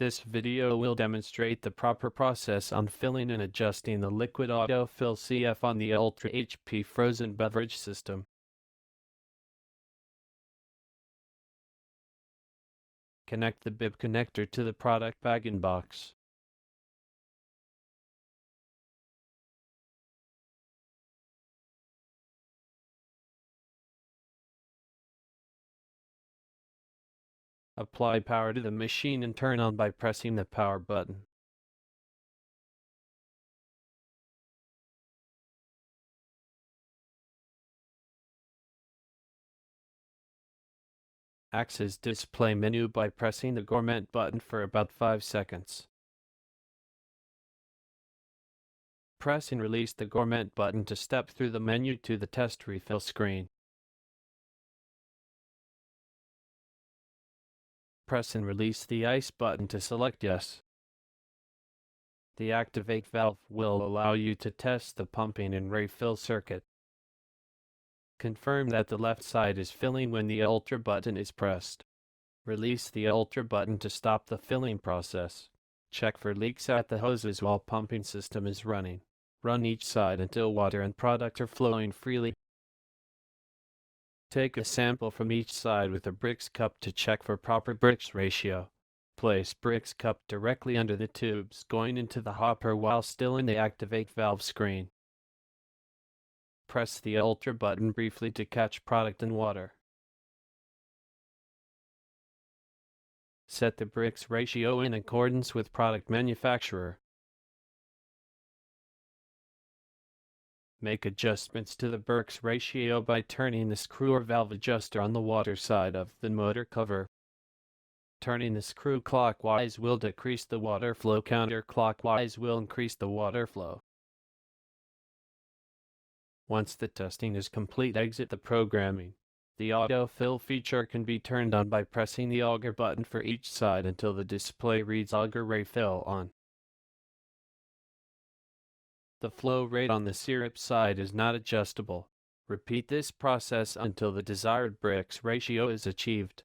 This video will demonstrate the proper process on filling and adjusting the liquid autofill CF on the Ultra HP frozen beverage system. Connect the bib connector to the product bag-in box. Apply power to the machine and turn on by pressing the power button. Access display menu by pressing the Gourmet button for about 5 seconds. Press and release the Gourmet button to step through the menu to the test refill screen. Press and release the Ice button to select Yes. The Activate valve will allow you to test the pumping and refill circuit. Confirm that the left side is filling when the Ultra button is pressed. Release the Ultra button to stop the filling process. Check for leaks at the hoses while pumping system is running. Run each side until water and product are flowing freely. Take a sample from each side with a Brix cup to check for proper Brix ratio. Place Brix cup directly under the tubes going into the hopper while still in the Activate valve screen. Press the Ultra button briefly to catch product and water. Set the Brix ratio in accordance with product manufacturer. Make adjustments to the Brix ratio by turning the screw or valve adjuster on the water side of the motor cover. Turning the screw clockwise will decrease the water flow, counterclockwise will increase the water flow. Once the testing is complete, exit the programming. The autofill feature can be turned on by pressing the auger button for each side until the display reads auger refill on. The flow rate on the syrup side is not adjustable. Repeat this process until the desired Brix ratio is achieved.